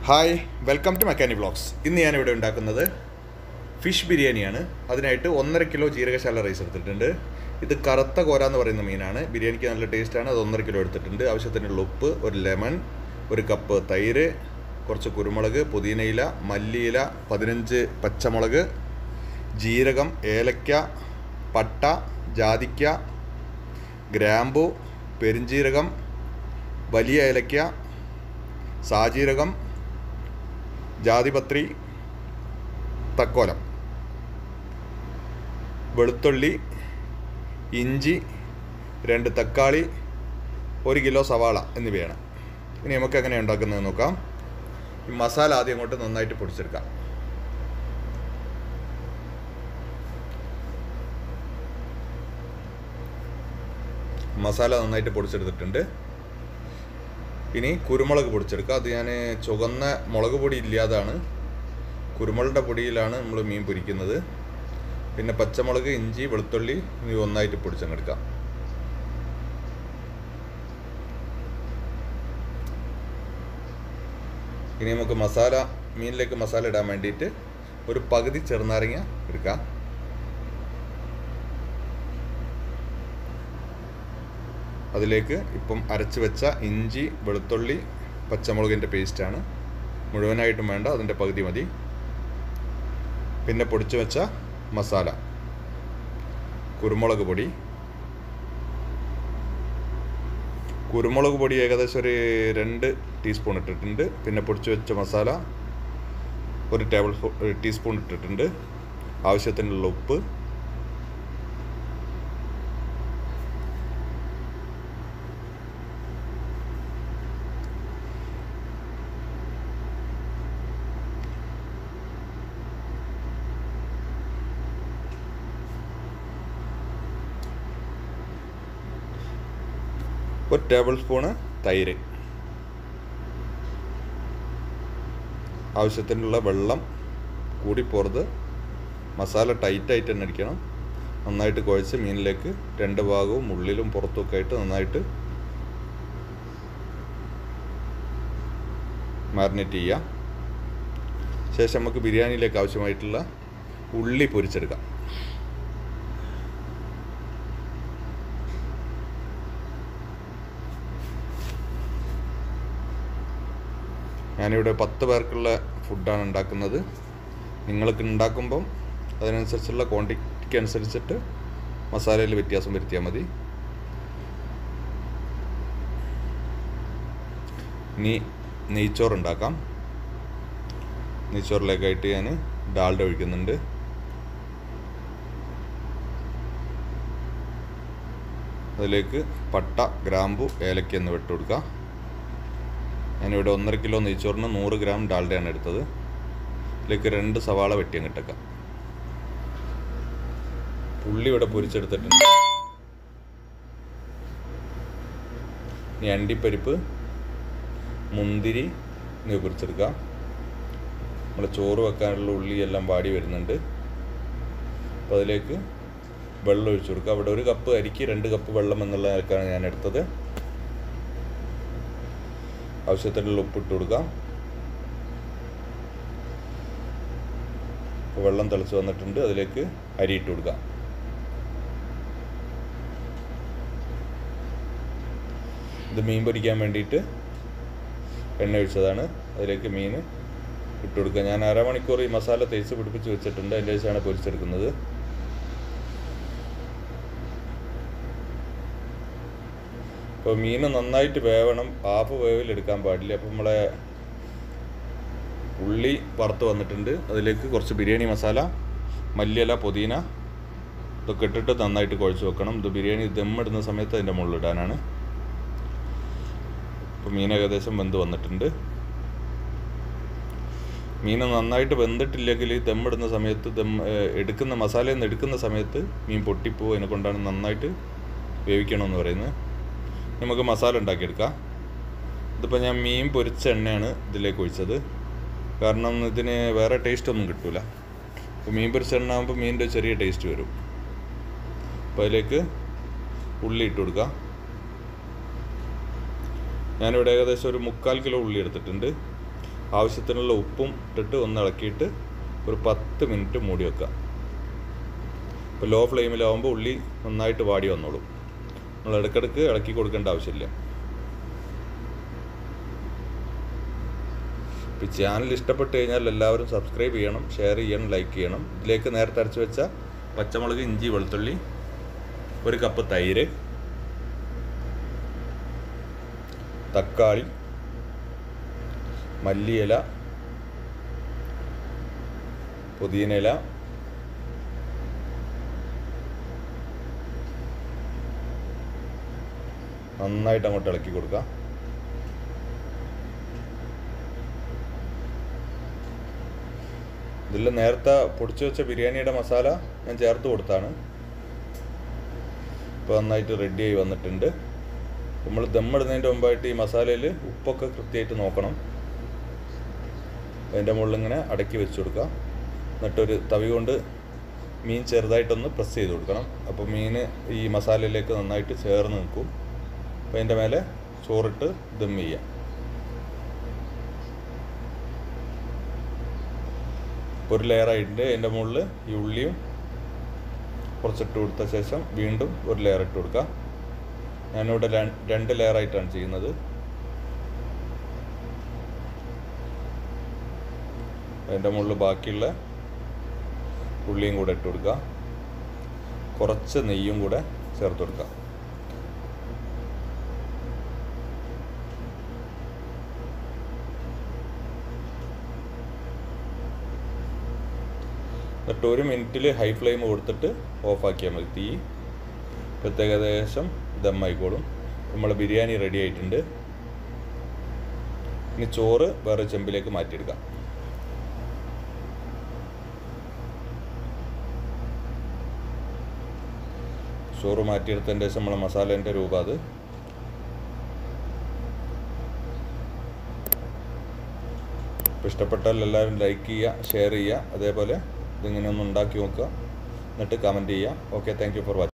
Hi welcome to മെക്കാനി vlogs. ഇന്ന് ഞാനിവിടെ ഉണ്ടാക്കുന്നത് ഫിഷ് ബിരിയാണിയാണ്. അതിനായിട്ട് 1.5 കിലോ ജീരകശാല റൈസ് എടുത്തിട്ടുണ്ട്. ഇത് കറുത്ത കോര എന്ന് പറയുന്ന മീനാണ്. ബിരിയാണിക്ക് നല്ല ടേസ്റ്റാണ്. അത് 1.5 കിലോ എടുത്തിട്ടുണ്ട്. ആവശ്യത്തിനുള്ള ഉപ്പ്, ഒരു ലെമൺ, ഒരു കപ്പ് തൈര്, കുറച്ച് കുരുമുളക്, പുതിനയില, മല്ലിയില, 15 പച്ചമുളക്, ജീരകം, ഏലക്ക, പട്ട, ജാതിക്ക, ഗ്രാമ്പു, പെരിഞ്ജീരകം, വലിയ ഏലക്ക, സാജീരകം, ജാധിപത്രി, തക്കോലം, വെളുത്തുള്ളി, ഇഞ്ചി, 2 തക്കാളി, 1 കിലോ സവാള എന്നിവയാണ്. ഇനി നമുക്ക് എങ്ങനെ ഉണ്ടാക്കുന്നത് നോക്കാം. ഈ മസാല ആദ്യം അങ്ങോട്ട് നന്നായിട്ട് പൊടിച്ചെടുക്കാം. മസാല നന്നായിട്ട് പൊടിച്ചെടുത്തിട്ടുണ്ട്. ഇനി കുരുമുളക് പൊടിച്ചെടുക്കുക. അത് ഞാൻ ചുവന്ന മുളക് പൊടി ഇല്ലാതാണ്, കുരുമുളകിൻ്റെ പൊടിയിലാണ് നമ്മൾ മീൻ പൊരിക്കുന്നത്. പിന്നെ പച്ചമുളക്, ഇഞ്ചി, വെളുത്തുള്ളി ഇനി ഒന്നായിട്ട് പൊടിച്ചെടുക്കാം. ഇനി നമുക്ക് മീനിലേക്ക് മസാല ഇടാൻ വേണ്ടിയിട്ട് ഒരു പകുതി ചെറുനാരങ്ങ എടുക്കാം. അതിലേക്ക് ഇപ്പം അരച്ച് വെച്ച ഇഞ്ചി, വെളുത്തുള്ളി, പച്ചമുളകിൻ്റെ പേസ്റ്റാണ്. മുഴുവനായിട്ടും വേണ്ട, അതിൻ്റെ പകുതി മതി. പിന്നെ പൊടിച്ചു വെച്ച മസാല, കുരുമുളക് പൊടി ഏകദേശം ഒരു 2 ടീസ്പൂൺ ഇട്ടിട്ടുണ്ട്. പിന്നെ പൊടിച്ചു വെച്ച മസാല 1 ടീസ്പൂൺ ഇട്ടിട്ടുണ്ട്. ആവശ്യത്തിനുള്ള ഉപ്പ്, ഒരു ടേബിൾ സ്പൂണ് തൈര്, ആവശ്യത്തിനുള്ള വെള്ളം കൂടി പോർത്ത് മസാല ടൈറ്റായിട്ട് തന്നെ അടിക്കണം. നന്നായിട്ട് കുഴച്ച് മീനിലേക്ക് 2 ഭാഗവും ഉള്ളിലും പുറത്തുമൊക്കെ ആയിട്ട് നന്നായിട്ട് മാരിനേറ്റ് ചെയ്യാം. ശേഷം നമുക്ക് ബിരിയാണിയിലേക്ക് ആവശ്യമായിട്ടുള്ള ഉള്ളി പൊരിച്ചെടുക്കാം. ഞാനിവിടെ 10 പേർക്കുള്ള ഫുഡാണ് ഉണ്ടാക്കുന്നത്. നിങ്ങൾക്ക് ഉണ്ടാക്കുമ്പം അതിനനുസരിച്ചുള്ള ക്വാണ്ടിറ്റിക്ക് അനുസരിച്ചിട്ട് മസാലയിൽ വ്യത്യാസം വരുത്തിയാൽ മതി. ഇനി നെയ്ച്ചോറ് ഉണ്ടാക്കാം. നെയ്ച്ചോറിലേക്കായിട്ട് ഞാൻ ഡാൽഡ ഒഴിക്കുന്നുണ്ട്. അതിലേക്ക് പട്ട, ഗ്രാമ്പു, ഏലക്ക എന്നിവ ഇട്ട് കൊടുക്കാം. ഞാനിവിടെ 1.5 കിലോ നെയ്ച്ചോറിന് 100 ഗ്രാം ഡാൽഡയാണ് എടുത്തത്. ഇതിലേക്ക് 2 സവാള വെട്ടിയും കിട്ടക്കാം. ഉള്ളി ഇവിടെ പൊരിച്ചെടുത്തിട്ടുണ്ട്. ഇനി അണ്ടിപ്പരിപ്പ്, മുന്തിരി എന്നിവ പൊരിച്ചെടുക്കാം. നമ്മൾ ചോറ് വെക്കാനുള്ള ഉള്ളി എല്ലാം വാടി വരുന്നുണ്ട്. അപ്പോൾ അതിലേക്ക് വെള്ളം ഒഴിച്ചു കൊടുക്കുക. അവിടെ 1 കപ്പ് അരിക്ക് 2 കപ്പ് വെള്ളം എന്നുള്ള നിലക്കാണ് ഞാൻ എടുത്തത്. ആവശ്യത്തിനുള്ള ഉപ്പിട്ട് കൊടുക്കാം. ഇപ്പോൾ വെള്ളം തിളച്ച് വന്നിട്ടുണ്ട്. അതിലേക്ക് അരി ഇട്ട് കൊടുക്കാം. ഇത് മീൻ പൊരിക്കാൻ വേണ്ടിയിട്ട് എണ്ണ ഒഴിച്ചതാണ്. അതിലേക്ക് മീൻ ഇട്ട് കൊടുക്കുക. ഞാൻ അരമണിക്കൂർ ഈ മസാല തേച്ച് പിടിപ്പിച്ച് വെച്ചിട്ടുണ്ട്. അതിൻ്റെ ശേഷമാണ് പൊരിച്ചെടുക്കുന്നത്. ഇപ്പോൾ മീൻ നന്നായിട്ട് വേവണം, ഹാഫ് വേവിൽ എടുക്കാൻ പാടില്ല. അപ്പോൾ നമ്മളെ ഉള്ളി വറുത്ത് വന്നിട്ടുണ്ട്. അതിലേക്ക് കുറച്ച് ബിരിയാണി മസാല, മല്ലിയില, പുതിന ഇതൊക്കെ ഇട്ടിട്ട് നന്നായിട്ട് കുഴച്ച് വെക്കണം. ഇത് ബിരിയാണി ദമ്മിടുന്ന സമയത്ത് അതിൻ്റെ മുകളിലിടാനാണ്. ഇപ്പോൾ മീൻ ഏകദേശം വെന്ത് വന്നിട്ടുണ്ട്. മീൻ നന്നായിട്ട് വെന്തിട്ടില്ലെങ്കിൽ ദമ്മിടുന്ന സമയത്ത് എടുക്കുന്ന മസാലയിൽ നിന്ന് എടുക്കുന്ന സമയത്ത് മീൻ പൊട്ടിപ്പോവും. അതിനെ കൊണ്ടാണ് നന്നായിട്ട് വേവിക്കണമെന്ന് പറയുന്നത്. നമുക്ക് മസാല ഉണ്ടാക്കിയെടുക്കാം. ഇതിപ്പോൾ ഞാൻ മീൻ പൊരിച്ച എണ്ണയാണ് ഇതിലേക്ക് ഒഴിച്ചത്. കാരണം ഇതിന് വേറെ ടേസ്റ്റൊന്നും കിട്ടില്ല. അപ്പോൾ മീൻ പൊരിച്ച എണ്ണ ആകുമ്പോൾ മീനിൻ്റെ ചെറിയ ടേസ്റ്റ് വരും. അപ്പോൾ അതിലേക്ക് ഉള്ളി ഇട്ട് കൊടുക്കാം. ഞാനിവിടെ ഏകദേശം ഒരു 3/4 കിലോ ഉള്ളി എടുത്തിട്ടുണ്ട്. ആവശ്യത്തിനുള്ള ഉപ്പും ഇട്ടിട്ട് ഒന്ന് ഇളക്കിയിട്ട് ഒരു 10 മിനിറ്റ് മൂടി വെക്കുക. ഇപ്പോൾ ലോ ഫ്ലെയിമിലാവുമ്പോൾ ഉള്ളി നന്നായിട്ട് വാടി വന്നോളും. നമ്മൾ ഇടയ്ക്കിടയ്ക്ക് ഇളക്കി കൊടുക്കേണ്ട ആവശ്യമില്ല. ഇപ്പോൾ ചാനൽ ഇഷ്ടപ്പെട്ട് കഴിഞ്ഞാൽ എല്ലാവരും സബ്സ്ക്രൈബ് ചെയ്യണം, ഷെയർ ചെയ്യണം, ലൈക്ക് ചെയ്യണം. ഇതിലേക്ക് നേരത്തെ അരച്ച് വെച്ച പച്ചമുളക്, ഇഞ്ചി, വെളുത്തുള്ളി, 1 കപ്പ് തൈര്, തക്കാളി, മല്ലിയില, പുതിനയില, നന്നായിട്ട് അങ്ങോട്ട് ഇളക്കി കൊടുക്കുക. ഇതിൽ നേരത്തെ പൊടിച്ചു വെച്ച ബിരിയാണിയുടെ മസാല ഞാൻ ചേർത്ത് കൊടുത്താണ്. ഇപ്പോൾ നന്നായിട്ട് റെഡിയായി വന്നിട്ടുണ്ട്. നമ്മൾ ദമ്മിടുന്നതിൻ്റെ മുമ്പായിട്ട് ഈ മസാലയിൽ ഉപ്പൊക്കെ കൃത്യമായിട്ട് നോക്കണം. അതിൻ്റെ മുകളിൽ ഇങ്ങനെ അടക്കി വെച്ച് കൊടുക്കുക. എന്നിട്ടൊരു തവി കൊണ്ട് മീൻ ചെറുതായിട്ടൊന്ന് പ്രസ് ചെയ്ത് കൊടുക്കണം. അപ്പോൾ മീൻ ഈ മസാലയിലേക്ക് നന്നായിട്ട് ചേർന്ന് നിൽക്കും. അപ്പോൾ അതിൻ്റെ മേലെ ചോറിട്ട് ദം ചെയ്യാം. ഒരു ലെയറായിട്ടുണ്ട്. അതിൻ്റെ മുകളിൽ ഈ ഉള്ളിയും കുറച്ചിട്ട് കൊടുത്ത ശേഷം വീണ്ടും ഒരു ലെയർ ഇട്ട് കൊടുക്കുക. ഞാനിവിടെ 2 ലെയറായിട്ടാണ് ചെയ്യുന്നത്. അതിൻ്റെ മുകളിൽ ബാക്കിയുള്ള ഉള്ളിയും കൂടെ ഇട്ട് കൊടുക്കുക. കുറച്ച് നെയ്യും കൂടെ ചേർത്ത് കൊടുക്കുക. എന്നിട്ട് 1 മിനിറ്റിൽ ഹൈ ഫ്ലെയിം കൊടുത്തിട്ട് ഓഫാക്കിയാൽ മതി തീ. ഇപ്പോഴത്തെ ഏകദേശം ദമ്മായിക്കോളും. നമ്മൾ ബിരിയാണി റെഡി ആയിട്ടുണ്ട്. ഇനി ചോറ് വേറെ ചെമ്പിലേക്ക് മാറ്റിയെടുക്കാം. ചോറ് മാറ്റിയെടുത്തതിൻ്റെ ശേഷം നമ്മളെ മസാലേൻ്റെ രൂപം അത്. ഇപ്പോൾ ഇഷ്ടപ്പെട്ടാൽ എല്ലാവരും ലൈക്ക് ചെയ്യുക, ഷെയർ ചെയ്യുക. അതേപോലെ ഇതിങ്ങനെ ഒന്ന് ഉണ്ടാക്കി നോക്കുക. എന്നിട്ട് കമൻറ്റ് ചെയ്യുക. Okay, thank you for watching.